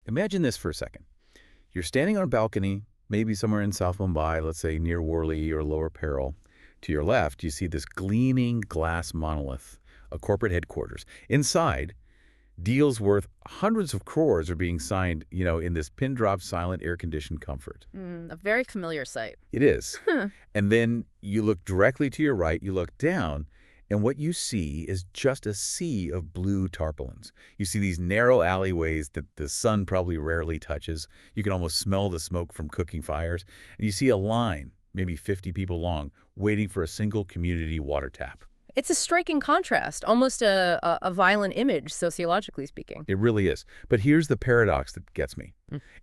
Imagine this for a second. You're standing on a balcony, maybe somewhere in South Mumbai, let's say near Worli or Lower Parel. To your left, you see this gleaming glass monolith, a corporate headquarters. Inside, deals worth hundreds of crores are being signed, in this pin-drop silent air-conditioned comfort. A very familiar sight. It is. And then you look directly to your right, you look down, and what you see is just a sea of blue tarpaulins. You see these narrow alleyways that the sun probably rarely touches. You can almost smell the smoke from cooking fires. And you see a line, maybe 50 people long, waiting for a single community water tap. It's a striking contrast, almost a violent image, sociologically speaking. It really is. But here's the paradox that gets me.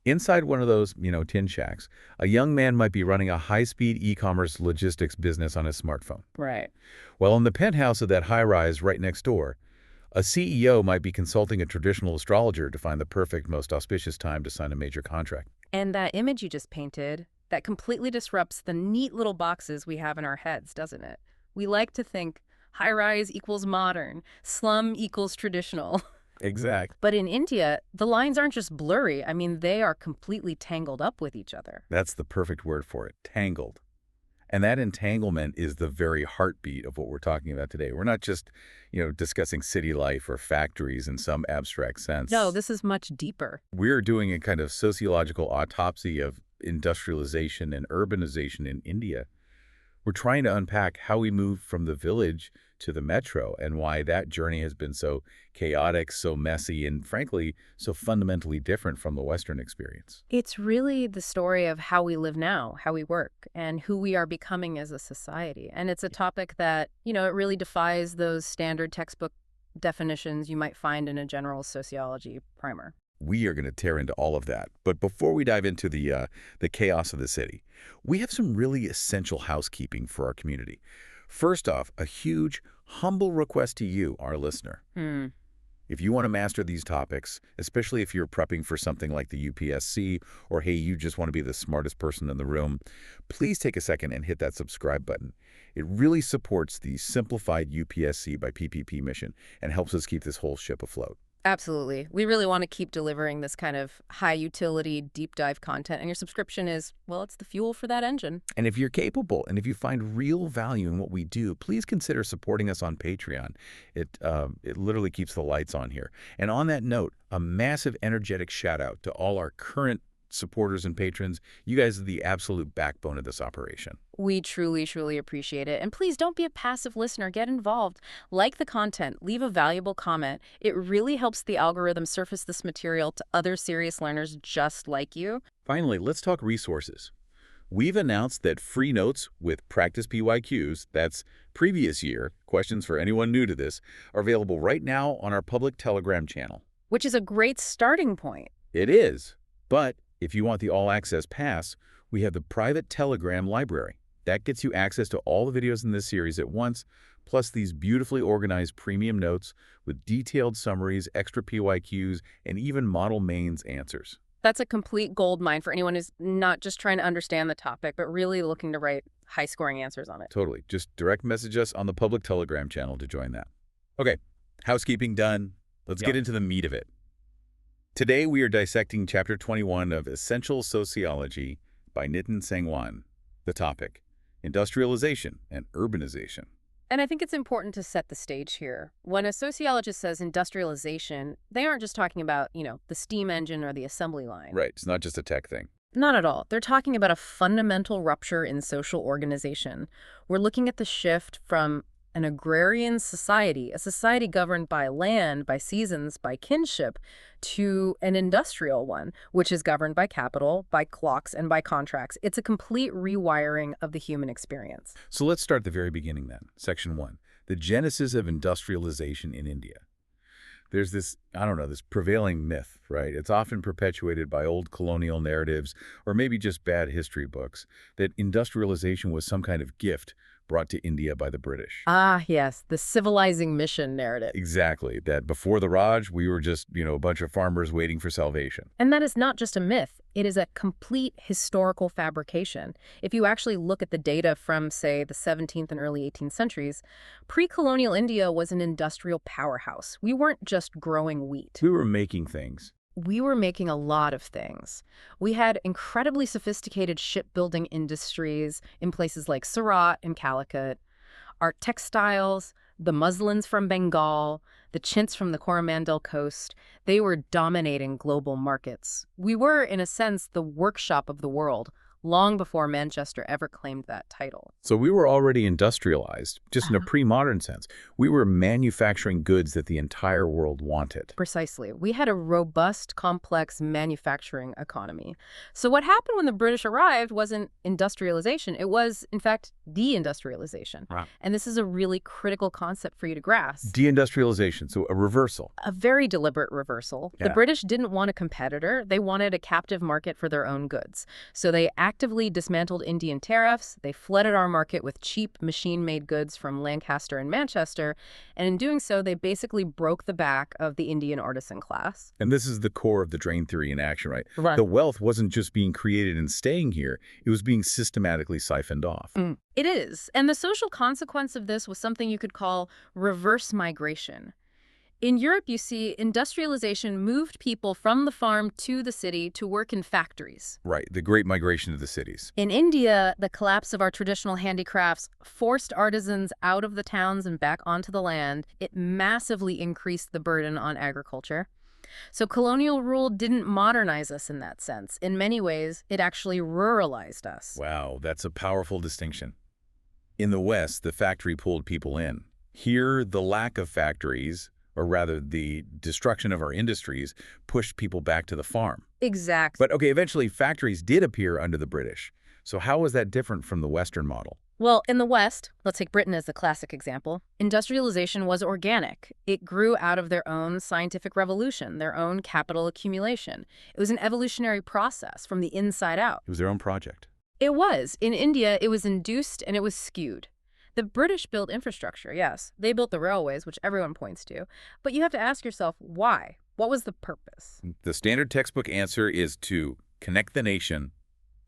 Inside one of those, tin shacks, a young man might be running a high-speed e-commerce logistics business on his smartphone. Right. Well, in the penthouse of that high-rise right next door, a CEO might be consulting a traditional astrologer to find the perfect, most auspicious time to sign a major contract. And that image you just painted, that completely disrupts the neat little boxes we have in our heads, doesn't it? We like to think high-rise equals modern, slum equals traditional. Exactly. But in India, the lines aren't just blurry. I mean, they are completely tangled up with each other. That's the perfect word for it, tangled. And that entanglement is the very heartbeat of what we're talking about today. We're not just, discussing city life or factories in some abstract sense. No, this is much deeper. We're doing a kind of sociological autopsy of industrialization and urbanization in India. We're trying to unpack how we moved from the village to the metro and why that journey has been so chaotic, so messy, and frankly, so fundamentally different from the Western experience. It's really the story of how we live now, how we work, and who we are becoming as a society. And it's a topic that, it really defies those standard textbook definitions you might find in a general sociology primer. We are going to tear into all of that. But before we dive into the chaos of the city, we have some really essential housekeeping for our community. First off, a huge, humble request to you, our listener. If you want to master these topics, especially if you're prepping for something like the UPSC, or hey, you just want to be the smartest person in the room, please take a second and hit that subscribe button. It really supports the Simplified UPSC by PPP mission and helps us keep this whole ship afloat. Absolutely. We really want to keep delivering this kind of high-utility, deep-dive content, and your subscription is, well, it's the fuel for that engine. And if you're capable, and if you find real value in what we do, please consider supporting us on Patreon. It literally keeps the lights on here. And on that note, a massive energetic shout-out to all our current supporters and patrons. You guys are the absolute backbone of this operation. We truly, truly appreciate it. And please don't be a passive listener. Get involved. Like the content. Leave a valuable comment. It really helps the algorithm surface this material to other serious learners just like you. Finally, let's talk resources. We've announced that free notes with practice PYQs, that's previous year, questions for anyone new to this, are available right now on our public Telegram channel. Which is a great starting point. It is. But if you want the all-access pass, we have the private Telegram library. That gets you access to all the videos in this series at once, plus these beautifully organized premium notes with detailed summaries, extra PYQs, and even model mains answers. That's a complete goldmine for anyone who's not just trying to understand the topic, but really looking to write high-scoring answers on it. Totally. Just direct message us on the public Telegram channel to join that. Okay, housekeeping done. Let's get into the meat of it. Today, we are dissecting Chapter 21 of Essential Sociology by Nitin Sangwan. The topic, industrialization and urbanization. And I think it's important to set the stage here. When a sociologist says industrialization, they aren't just talking about, the steam engine or the assembly line. Right. It's not just a tech thing. Not at all. They're talking about a fundamental rupture in social organization. We're looking at the shift from an agrarian society, a society governed by land, by seasons, by kinship, to an industrial one, which is governed by capital, by clocks, and by contracts. It's a complete rewiring of the human experience. So let's start at the very beginning then. Section 1, the genesis of industrialization in India. There's this, this prevailing myth, right? It's often perpetuated by old colonial narratives or maybe just bad history books that industrialization was some kind of gift brought to India by the British. Ah, yes, the civilizing mission narrative. Exactly, that before the Raj, we were just, a bunch of farmers waiting for salvation. And that is not just a myth. It is a complete historical fabrication. If you actually look at the data from, say, the 17th and early 18th centuries, pre-colonial India was an industrial powerhouse. We weren't just growing wheat. We were making things. We were making a lot of things. We had incredibly sophisticated shipbuilding industries in places like Surat and Calicut, our textiles, the muslins from Bengal, the chintz from the Coromandel coast. They were dominating global markets. We were, in a sense, the workshop of the world, long before Manchester ever claimed that title. So we were already industrialized, just in a pre-modern sense. We were manufacturing goods that the entire world wanted. Precisely. We had a robust, complex manufacturing economy. So what happened when the British arrived wasn't industrialization. It was, in fact, de-industrialization. Wow. And this is a really critical concept for you to grasp. De-industrialization, so a reversal. A very deliberate reversal. Yeah. The British didn't want a competitor. They wanted a captive market for their own goods. So they actively dismantled Indian tariffs. They flooded our market with cheap machine-made goods from Lancaster and Manchester. And in doing so, they basically broke the back of the Indian artisan class. And this is the core of the drain theory in action, right? Right. The wealth wasn't just being created and staying here. It was being systematically siphoned off. It is. And the social consequence of this was something you could call reverse migration. In Europe, you see, industrialization moved people from the farm to the city to work in factories. Right, the great migration to the cities. In India, the collapse of our traditional handicrafts forced artisans out of the towns and back onto the land. It massively increased the burden on agriculture. So colonial rule didn't modernize us in that sense. In many ways, it actually ruralized us. Wow, that's a powerful distinction. In the West, the factory pulled people in. Here, the lack of factories, or rather the destruction of our industries, pushed people back to the farm. Exactly. But okay, eventually factories did appear under the British. So how was that different from the Western model? Well, in the West, let's take Britain as the classic example, industrialization was organic. It grew out of their own scientific revolution, their own capital accumulation. It was an evolutionary process from the inside out. It was their own project. It was. In India, it was induced and it was skewed. The British built infrastructure, yes. They built the railways, which everyone points to. But you have to ask yourself, why? What was the purpose? The standard textbook answer is to connect the nation,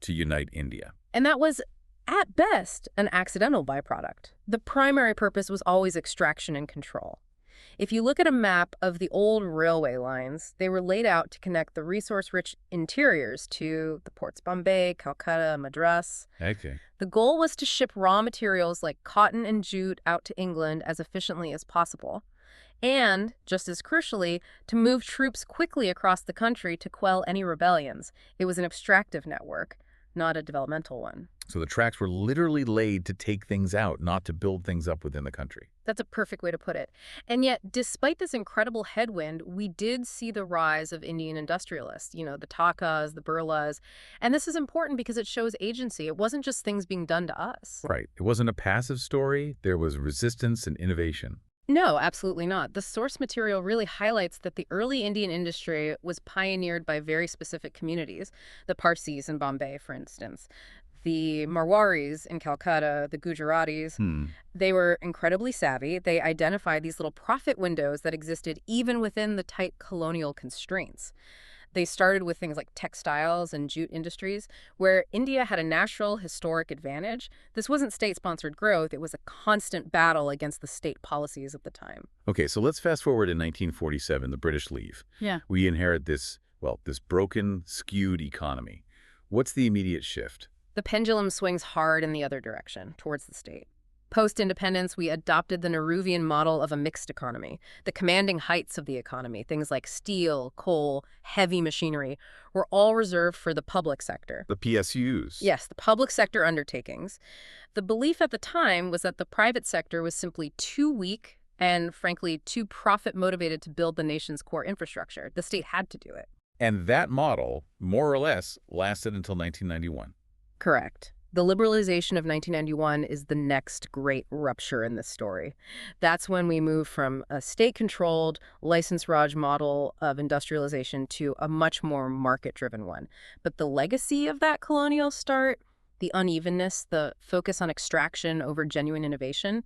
to unite India. And that was, at best, an accidental byproduct. The primary purpose was always extraction and control. If you look at a map of the old railway lines, they were laid out to connect the resource-rich interiors to the ports Bombay, Calcutta, Madras. Okay. The goal was to ship raw materials like cotton and jute out to England as efficiently as possible. And, just as crucially, to move troops quickly across the country to quell any rebellions. It was an extractive network, not a developmental one. So the tracks were literally laid to take things out, not to build things up within the country. That's a perfect way to put it. And yet, despite this incredible headwind, we did see the rise of Indian industrialists, the Takas, the Birlas. And this is important because it shows agency. It wasn't just things being done to us. Right. It wasn't a passive story. There was resistance and innovation. No, absolutely not. The source material really highlights that the early Indian industry was pioneered by very specific communities, the Parsis in Bombay, for instance. The Marwaris in Calcutta, the Gujaratis, they were incredibly savvy. They identified these little profit windows that existed even within the tight colonial constraints. They started with things like textiles and jute industries, where India had a natural historic advantage. This wasn't state-sponsored growth. It was a constant battle against the state policies of the time. Okay, so let's fast forward to 1947, the British leave. Yeah. We inherit this broken, skewed economy. What's the immediate shift? The pendulum swings hard in the other direction, towards the state. Post-independence, we adopted the Nehruvian model of a mixed economy. The commanding heights of the economy, things like steel, coal, heavy machinery, were all reserved for the public sector. The PSUs. Yes, the public sector undertakings. The belief at the time was that the private sector was simply too weak and, frankly, too profit-motivated to build the nation's core infrastructure. The state had to do it. And that model, more or less, lasted until 1991. Correct. The liberalization of 1991 is the next great rupture in this story. That's when we move from a state-controlled, license-Raj model of industrialization to a much more market-driven one. But the legacy of that colonial start, the unevenness, the focus on extraction over genuine innovation,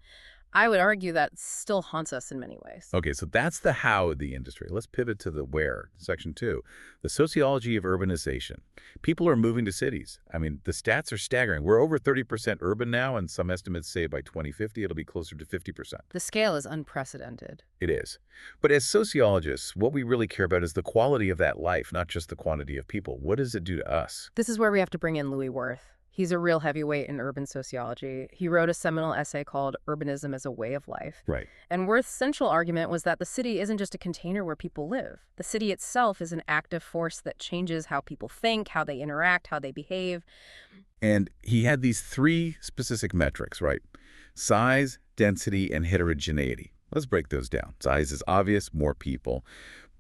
I would argue that still haunts us in many ways. Okay, so that's the how of the industry. Let's pivot to the where, section 2, the sociology of urbanization. People are moving to cities. I mean, the stats are staggering. We're over 30% urban now, and some estimates say by 2050 it'll be closer to 50%. The scale is unprecedented. It is. But as sociologists, what we really care about is the quality of that life, not just the quantity of people. What does it do to us? This is where we have to bring in Wirth. He's a real heavyweight in urban sociology. He wrote a seminal essay called Urbanism as a Way of Life. Right. And Wirth's central argument was that the city isn't just a container where people live. The city itself is an active force that changes how people think, how they interact, how they behave. And he had these 3 specific metrics, right? Size, density, and heterogeneity. Let's break those down. Size is obvious, more people.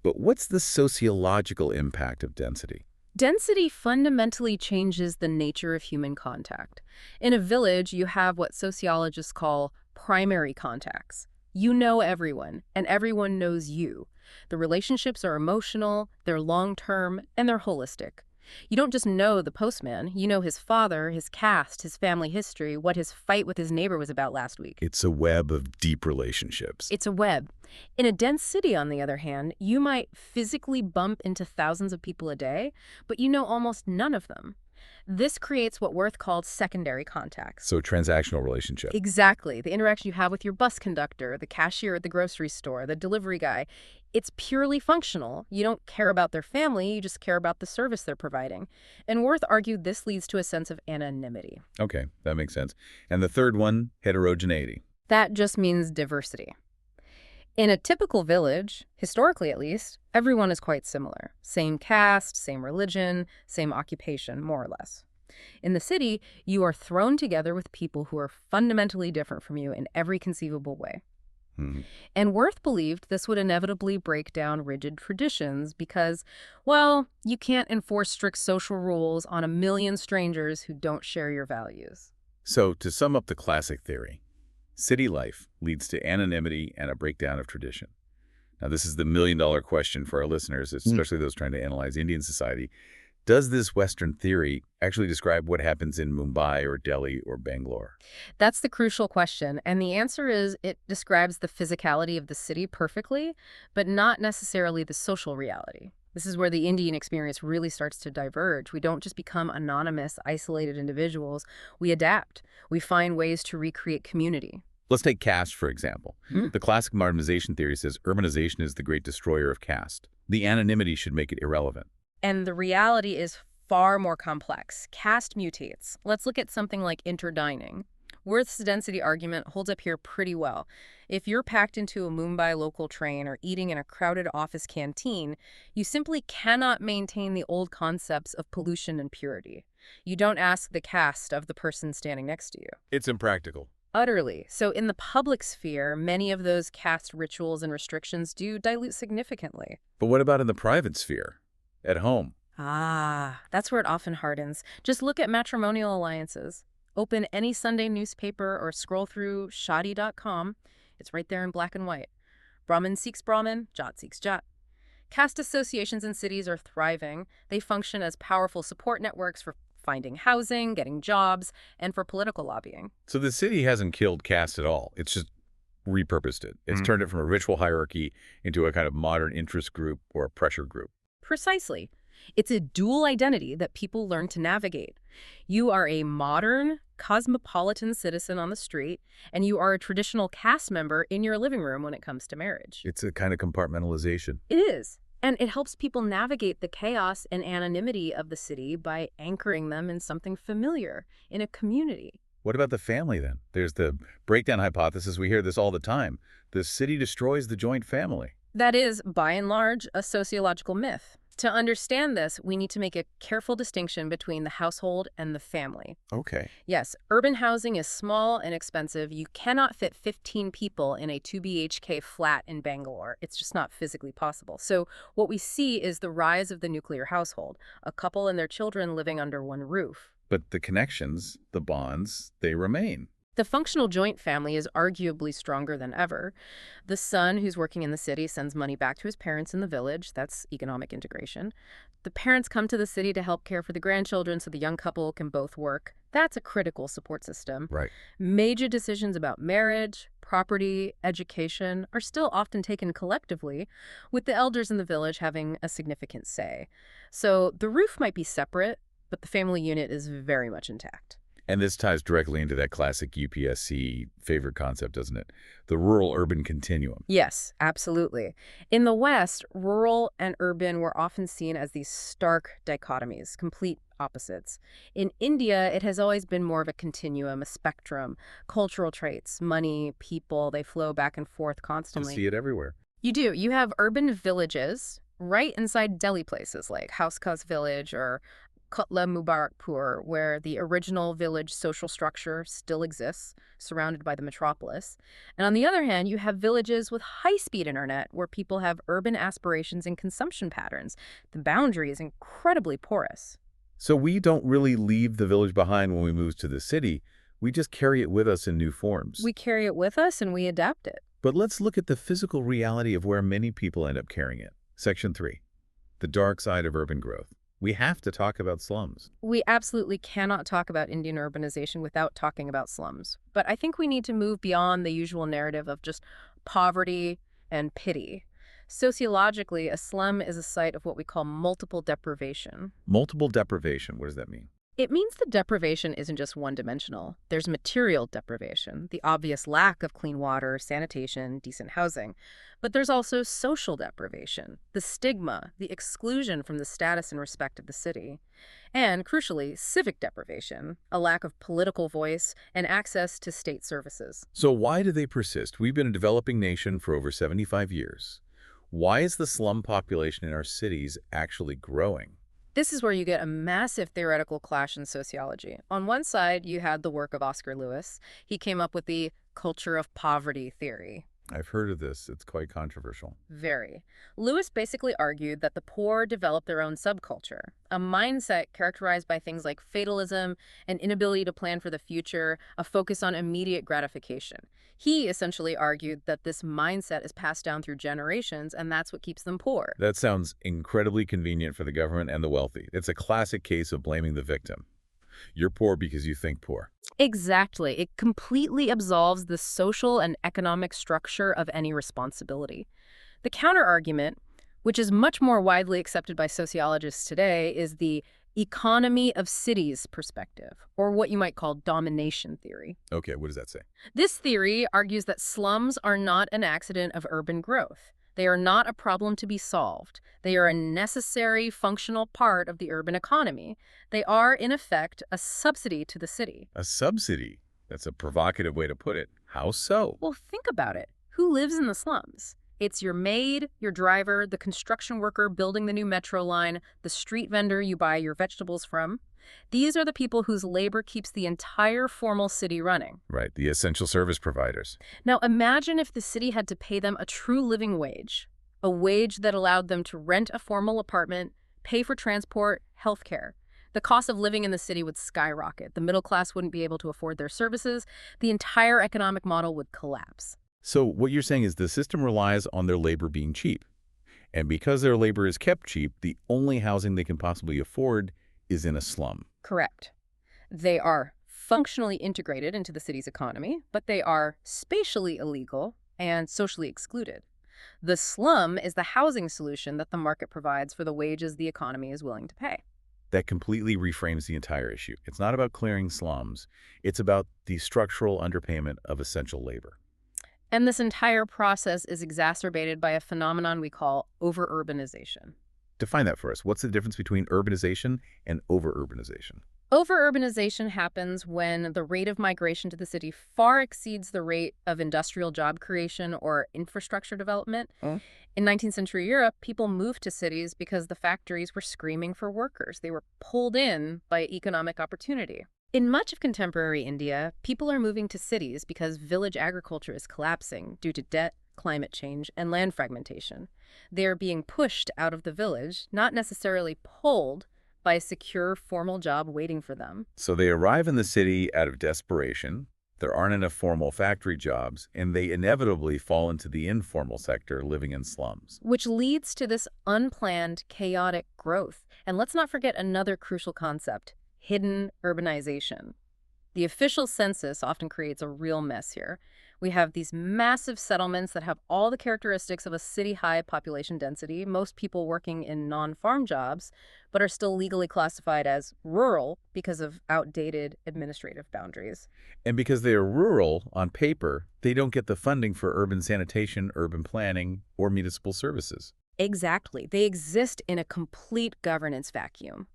But what's the sociological impact of density? Density fundamentally changes the nature of human contact. In a village, you have what sociologists call primary contacts. You know everyone, and everyone knows you. The relationships are emotional, they're long-term, and they're holistic. You don't just know the postman, you know his father, his caste, his family history, what his fight with his neighbor was about last week. It's a web of deep relationships. It's a web. In a dense city, on the other hand, you might physically bump into thousands of people a day, but you know almost none of them. This creates what Wirth called secondary contacts. So transactional relationship. Exactly. The interaction you have with your bus conductor, the cashier at the grocery store, the delivery guy. It's purely functional. You don't care about their family, you just care about the service they're providing. And Wirth argued this leads to a sense of anonymity. Okay, that makes sense. And the third one, heterogeneity. That just means diversity. In a typical village, historically at least, everyone is quite similar. Same caste, same religion, same occupation, more or less. In the city, you are thrown together with people who are fundamentally different from you in every conceivable way. And Wirth believed this would inevitably break down rigid traditions because, well, you can't enforce strict social rules on a million strangers who don't share your values. So to sum up the classic theory, city life leads to anonymity and a breakdown of tradition. Now, this is the million-dollar question for our listeners, especially those trying to analyze Indian society. Does this Western theory actually describe what happens in Mumbai or Delhi or Bangalore? That's the crucial question, and the answer is it describes the physicality of the city perfectly, but not necessarily the social reality. This is where the Indian experience really starts to diverge. We don't just become anonymous, isolated individuals. We adapt. We find ways to recreate community. Let's take caste, for example. The classic modernization theory says urbanization is the great destroyer of caste. The anonymity should make it irrelevant. And the reality is far more complex. Caste mutates. Let's look at something like interdining. Wirth's density argument holds up here pretty well. If you're packed into a Mumbai local train or eating in a crowded office canteen, you simply cannot maintain the old concepts of pollution and purity. You don't ask the caste of the person standing next to you. It's impractical. Utterly. So in the public sphere, many of those caste rituals and restrictions do dilute significantly. But what about in the private sphere? At home? That's where it often hardens. Just look at matrimonial alliances. Open any Sunday newspaper or scroll through shadi.com. It's right there in black and white. Brahmin seeks Brahmin, Jat seeks Jat. Caste associations in cities are thriving. They function as powerful support networks for finding housing, getting jobs, and for political lobbying. So the city hasn't killed caste at all. It's just repurposed it. It's turned it from a ritual hierarchy into a kind of modern interest group or a pressure group. Precisely. It's a dual identity that people learn to navigate. You are a modern, cosmopolitan citizen on the street, and you are a traditional caste member in your living room when it comes to marriage. It's a kind of compartmentalization. It is. And it helps people navigate the chaos and anonymity of the city by anchoring them in something familiar, in a community. What about the family, then? There's the breakdown hypothesis. We hear this all the time. The city destroys the joint family. That is, by and large, a sociological myth. To understand this, we need to make a careful distinction between the household and the family. Okay. Yes, urban housing is small and expensive. You cannot fit 15 people in a 2 BHK flat in Bangalore. It's just not physically possible. So what we see is the rise of the nuclear household, a couple and their children living under one roof. But the connections, the bonds, they remain. The functional joint family is arguably stronger than ever. The son who's working in the city sends money back to his parents in the village. That's economic integration. The parents come to the city to help care for the grandchildren so the young couple can both work. That's a critical support system. Right. Major decisions about marriage, property, education are still often taken collectively, with the elders in the village having a significant say. So the roof might be separate, but the family unit is very much intact. And this ties directly into that classic UPSC favorite concept, doesn't it? The rural-urban continuum. Yes, absolutely. In the West, rural and urban were often seen as these stark dichotomies, complete opposites. In India, it has always been more of a continuum, a spectrum. Cultural traits, money, people, they flow back and forth You constantly. see it everywhere. You do. You have urban villages right inside Delhi places like Housekas village or Kotla Mubarakpur, where the original village social structure still exists, surrounded by the metropolis. And on the other hand, you have villages with high-speed internet where people have urban aspirations and consumption patterns. The boundary is incredibly porous. So we don't really leave the village behind when we move to the city. We just carry it with us in new forms. We carry it with us and we adapt it. But let's look at the physical reality of where many people end up carrying it. Section 3. The dark side of urban growth. We have to talk about slums. We absolutely cannot talk about Indian urbanization without talking about slums. But I think we need to move beyond the usual narrative of just poverty and pity. Sociologically, a slum is a site of what we call multiple deprivation. Multiple deprivation, what does that mean? It means the deprivation isn't just one-dimensional. There's material deprivation, the obvious lack of clean water, sanitation, decent housing. But there's also social deprivation, the stigma, the exclusion from the status and respect of the city. And, crucially, civic deprivation, a lack of political voice and access to state services. So why do they persist? We've been a developing nation for over 75 years. Why is the slum population in our cities actually growing? This is where you get a massive theoretical clash in sociology. On one side, you had the work of Oscar Lewis. He came up with the culture of poverty theory. I've heard of this. It's quite controversial. Very. Lewis basically argued that the poor develop their own subculture, a mindset characterized by things like fatalism, an inability to plan for the future, a focus on immediate gratification. He essentially argued that this mindset is passed down through generations, and that's what keeps them poor. That sounds incredibly convenient for the government and the wealthy. It's a classic case of blaming the victim. You're poor because you think poor. Exactly. It completely absolves the social and economic structure of any responsibility. The counterargument, which is much more widely accepted by sociologists today, is the economy of cities perspective, or what you might call domination theory. Okay, what does that say? This theory argues that slums are not an accident of urban growth. They are not a problem to be solved. They are a necessary, functional part of the urban economy. They are, in effect, a subsidy to the city. A subsidy? That's a provocative way to put it. How so? Well, think about it. Who lives in the slums? It's your maid, your driver, the construction worker building the new metro line, the street vendor you buy your vegetables from. These are the people whose labor keeps the entire formal city running. Right, the essential service providers. Now imagine if the city had to pay them a true living wage, a wage that allowed them to rent a formal apartment, pay for transport, healthcare. The cost of living in the city would skyrocket. The middle class wouldn't be able to afford their services. The entire economic model would collapse. So what you're saying is the system relies on their labor being cheap. And because their labor is kept cheap, the only housing they can possibly afford is in a slum. Correct. They are functionally integrated into the city's economy, but they are spatially illegal and socially excluded. The slum is the housing solution that the market provides for the wages the economy is willing to pay. That completely reframes the entire issue. It's not about clearing slums. It's about the structural underpayment of essential labor. And this entire process is exacerbated by a phenomenon we call over-urbanization. Define that for us. What's the difference between urbanization and over-urbanization? Over-urbanization happens when the rate of migration to the city far exceeds the rate of industrial job creation or infrastructure development. In 19th century Europe, people moved to cities because the factories were screaming for workers. They were pulled in by economic opportunity. In much of contemporary India, people are moving to cities because village agriculture is collapsing due to debt, climate change, and land fragmentation. They are being pushed out of the village, not necessarily pulled by a secure formal job waiting for them. So they arrive in the city out of desperation. There aren't enough formal factory jobs, and they inevitably fall into the informal sector living in slums. Which leads to this unplanned, chaotic growth. And let's not forget another crucial concept: hidden urbanization. The official census often creates a real mess here. We have these massive settlements that have all the characteristics of a city-high population density, most people working in non-farm jobs, but are still legally classified as rural because of outdated administrative boundaries. And because they are rural, on paper, they don't get the funding for urban sanitation, urban planning, or municipal services. Exactly. They exist in a complete governance vacuum.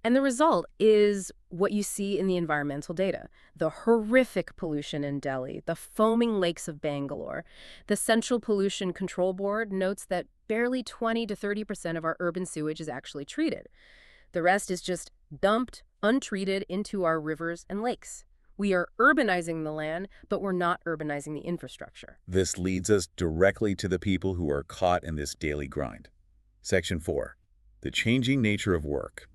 And the result is what you see in the environmental data. The horrific pollution in Delhi, the foaming lakes of Bangalore. The Central Pollution Control Board notes that barely 20 to 30% of our urban sewage is actually treated. The rest is just dumped, untreated into our rivers and lakes. We are urbanizing the land, but we're not urbanizing the infrastructure. This leads us directly to the people who are caught in this daily grind. Section 4. The changing nature of work.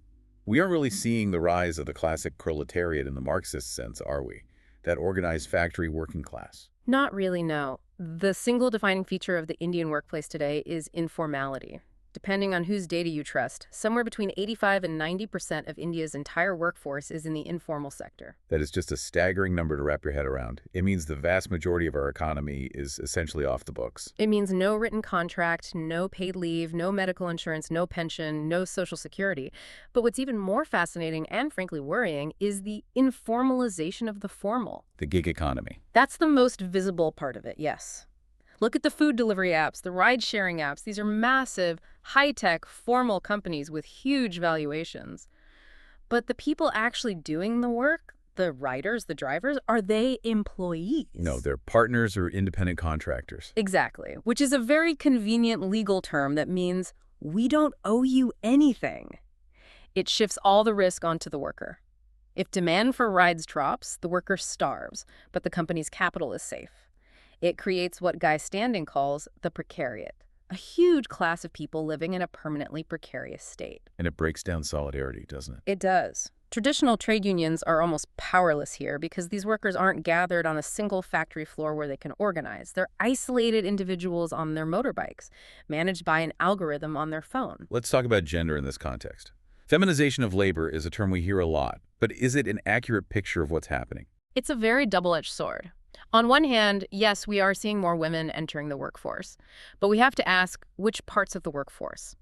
We aren't really seeing the rise of the classic proletariat in the Marxist sense, are we? That organized factory working class. Not really, no. The single defining feature of the Indian workplace today is informality. Depending on whose data you trust, somewhere between 85 and 90% of India's entire workforce is in the informal sector. That is just a staggering number to wrap your head around. It means the vast majority of our economy is essentially off the books. It means no written contract, no paid leave, no medical insurance, no pension, no social security. But what's even more fascinating and frankly worrying is the informalization of the formal. The gig economy. That's the most visible part of it, yes. Look at the food delivery apps, the ride-sharing apps. These are massive, high-tech, formal companies with huge valuations. But the people actually doing the work, the riders, the drivers, are they employees? No, they're partners or independent contractors. Exactly, which is a very convenient legal term that means we don't owe you anything. It shifts all the risk onto the worker. If demand for rides drops, the worker starves, but the company's capital is safe. It creates what Guy Standing calls the precariat, a huge class of people living in a permanently precarious state. And it breaks down solidarity, doesn't it? It does. Traditional trade unions are almost powerless here because these workers aren't gathered on a single factory floor where they can organize. They're isolated individuals on their motorbikes, managed by an algorithm on their phone. Let's talk about gender in this context. Feminization of labor is a term we hear a lot, but is it an accurate picture of what's happening? It's a very double-edged sword. On one hand, yes, we are seeing more women entering the workforce, but we have to ask which parts of the workforce.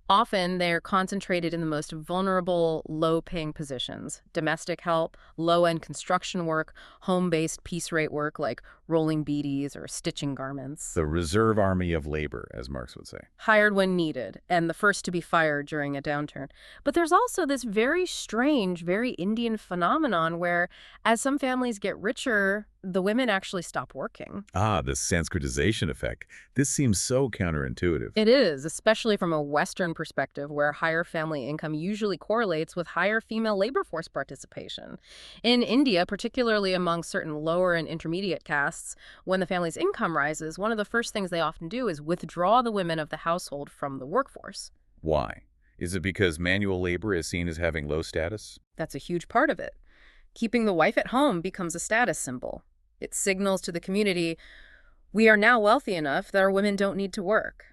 Often, they're concentrated in the most vulnerable, low-paying positions: domestic help, low-end construction work, home-based piece rate work like rolling beedies or stitching garments. The reserve army of labor, as Marx would say. Hired when needed, and the first to be fired during a downturn. But there's also this very strange, very Indian phenomenon where, as some families get richer, the women actually stop working. Ah, the Sanskritization effect. This seems so counterintuitive. It is, especially from a Western perspective where higher family income usually correlates with higher female labor force participation. In India, particularly among certain lower and intermediate castes, when the family's income rises, one of the first things they often do is withdraw the women of the household from the workforce. Why? Is it because manual labor is seen as having low status? That's a huge part of it. Keeping the wife at home becomes a status symbol. It signals to the community, we are now wealthy enough that our women don't need to work.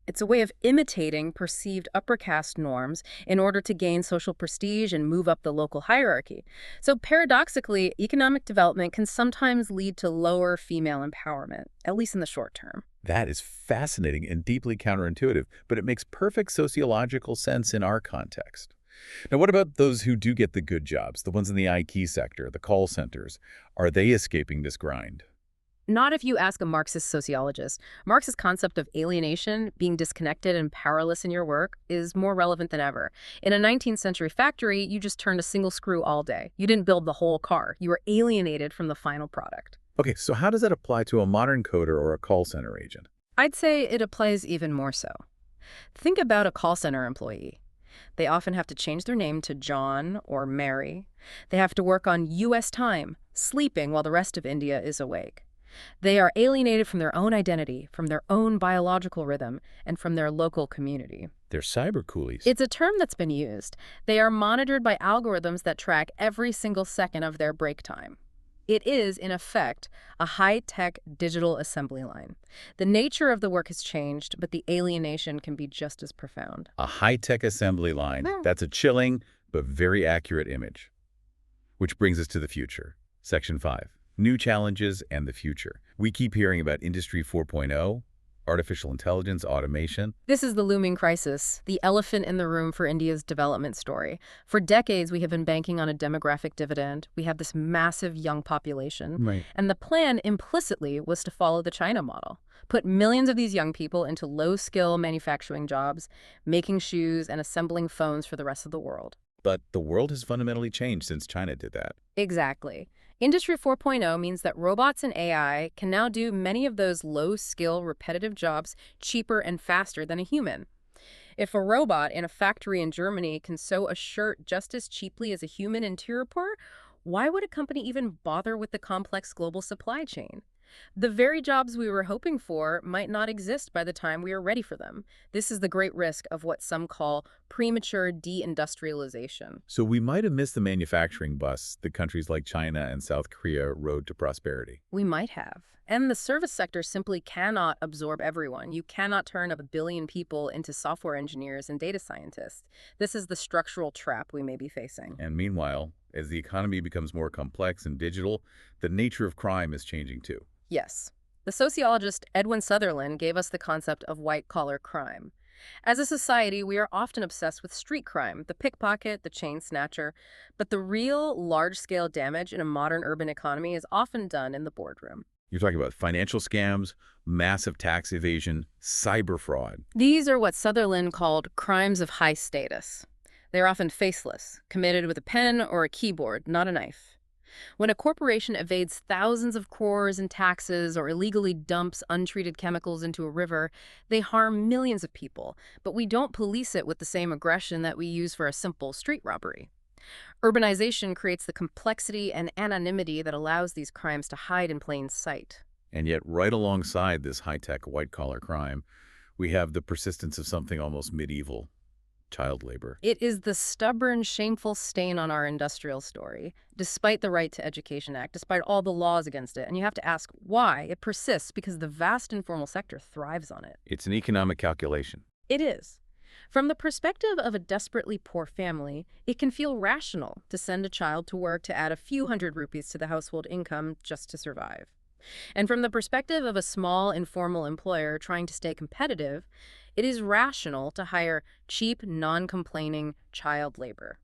It's a way of imitating perceived upper caste norms in order to gain social prestige and move up the local hierarchy. So paradoxically, economic development can sometimes lead to lower female empowerment, at least in the short term. That is fascinating and deeply counterintuitive, but it makes perfect sociological sense in our context. Now, what about those who do get the good jobs, the ones in the IT sector, the call centers? Are they escaping this grind? Not if you ask a Marxist sociologist. Marx's concept of alienation, being disconnected and powerless in your work, is more relevant than ever. In a 19th century factory, you just turned a single screw all day. You didn't build the whole car. You were alienated from the final product. Okay, so how does that apply to a modern coder or a call center agent? I'd say it applies even more so. Think about a call center employee. They often have to change their name to John or Mary. They have to work on U.S. time, sleeping while the rest of India is awake. They are alienated from their own identity, from their own biological rhythm, and from their local community. They're cyber coolies. It's a term that's been used. They are monitored by algorithms that track every single second of their break time. It is, in effect, a high-tech digital assembly line. The nature of the work has changed, but the alienation can be just as profound. A high-tech assembly line. That's a chilling but very accurate image. Which brings us to the future. Section 5. New challenges and the future. We keep hearing about Industry 4.0, artificial intelligence, automation. This is the looming crisis, the elephant in the room for India's development story. For decades, we have been banking on a demographic dividend. We have this massive young population. Right. And the plan implicitly was to follow the China model. Put millions of these young people into low-skill manufacturing jobs, making shoes and assembling phones for the rest of the world. But the world has fundamentally changed since China did that. Exactly. Industry 4.0 means that robots and AI can now do many of those low-skill, repetitive jobs cheaper and faster than a human. If a robot in a factory in Germany can sew a shirt just as cheaply as a human in Tirupur, why would a company even bother with the complex global supply chain? The very jobs we were hoping for might not exist by the time we are ready for them. This is the great risk of what some call premature de-industrialization. So we might have missed the manufacturing bus that countries like China and South Korea rode to prosperity. We might have. And the service sector simply cannot absorb everyone. You cannot turn up 1 billion people into software engineers and data scientists. This is the structural trap we may be facing. And meanwhile, as the economy becomes more complex and digital, the nature of crime is changing too. Yes. The sociologist Edwin Sutherland gave us the concept of white-collar crime. As a society, we are often obsessed with street crime, the pickpocket, the chain snatcher, but the real large-scale damage in a modern urban economy is often done in the boardroom. You're talking about financial scams, massive tax evasion, cyber fraud. These are what Sutherland called crimes of high status. They are often faceless, committed with a pen or a keyboard, not a knife. When a corporation evades thousands of crores in taxes or illegally dumps untreated chemicals into a river, they harm millions of people, but we don't police it with the same aggression that we use for a simple street robbery. Urbanization creates the complexity and anonymity that allows these crimes to hide in plain sight. And yet, right alongside this high-tech white-collar crime, we have the persistence of something almost medieval: child labor. It is the stubborn, shameful stain on our industrial story, despite the Right to Education Act, despite all the laws against it. And you have to ask why. It persists because the vast informal sector thrives on it. It's an economic calculation. It is. From the perspective of a desperately poor family, it can feel rational to send a child to work to add a few hundred rupees to the household income just to survive. And from the perspective of a small, informal employer trying to stay competitive, it is rational to hire cheap, non-complaining child labor.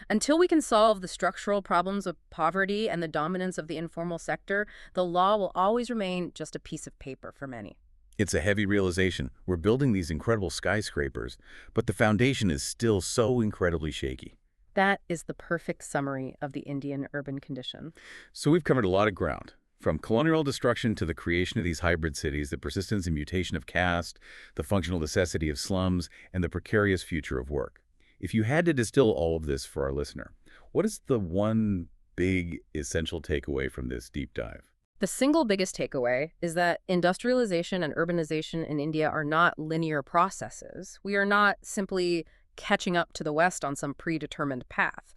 Until we can solve the structural problems of poverty and the dominance of the informal sector, the law will always remain just a piece of paper for many. It's a heavy realization. We're building these incredible skyscrapers, but the foundation is still so incredibly shaky. That is the perfect summary of the Indian urban condition. So we've covered a lot of ground. From colonial destruction to the creation of these hybrid cities, the persistence and mutation of caste, the functional necessity of slums, and the precarious future of work. If you had to distill all of this for our listener, what is the one big essential takeaway from this deep dive? The single biggest takeaway is that industrialization and urbanization in India are not linear processes. We are not simply catching up to the West on some predetermined path.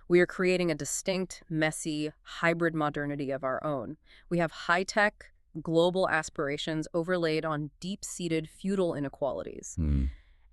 We are creating a distinct, messy, hybrid modernity of our own. We have high-tech, global aspirations overlaid on deep-seated feudal inequalities.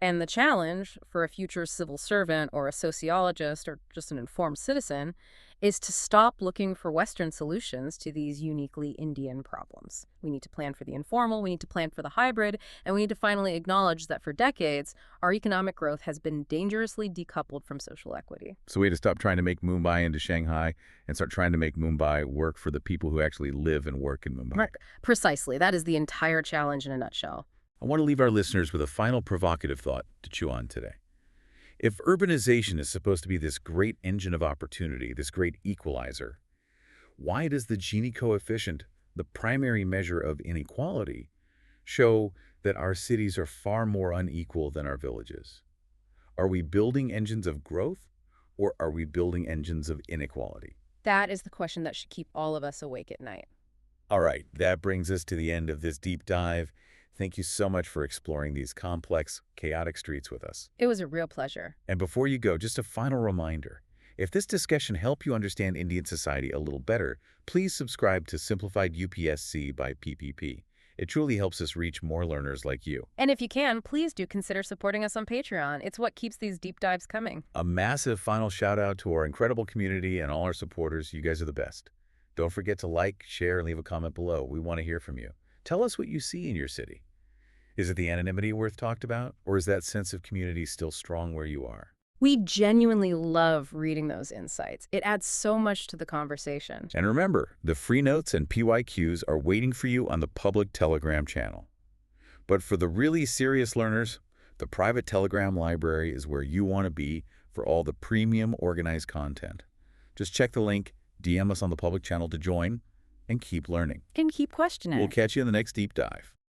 And the challenge for a future civil servant or a sociologist or just an informed citizen is to stop looking for Western solutions to these uniquely Indian problems. We need to plan for the informal, we need to plan for the hybrid, and we need to finally acknowledge that for decades, our economic growth has been dangerously decoupled from social equity. So we had to stop trying to make Mumbai into Shanghai and start trying to make Mumbai work for the people who actually live and work in Mumbai. Right. Precisely. That is the entire challenge in a nutshell. I want to leave our listeners with a final provocative thought to chew on today. If urbanization is supposed to be this great engine of opportunity, this great equalizer, why does the Gini coefficient, the primary measure of inequality, show that our cities are far more unequal than our villages? Are we building engines of growth, or are we building engines of inequality? That is the question that should keep all of us awake at night. All right, that brings us to the end of this deep dive. Thank you so much for exploring these complex, chaotic streets with us. It was a real pleasure. And before you go, just a final reminder. If this discussion helped you understand Indian society a little better, please subscribe to Simplified UPSC by PPP. It truly helps us reach more learners like you. And if you can, please do consider supporting us on Patreon. It's what keeps these deep dives coming. A massive final shout out to our incredible community and all our supporters. You guys are the best. Don't forget to like, share, and leave a comment below. We want to hear from you. Tell us what you see in your city. Is it the anonymity Wirth talked about, or is that sense of community still strong where you are? We genuinely love reading those insights. It adds so much to the conversation. And remember, the free notes and PYQs are waiting for you on the public Telegram channel. But for the really serious learners, the private Telegram library is where you want to be for all the premium organized content. Just check the link, DM us on the public channel to join, and keep learning. And keep questioning. We'll catch you in the next deep dive.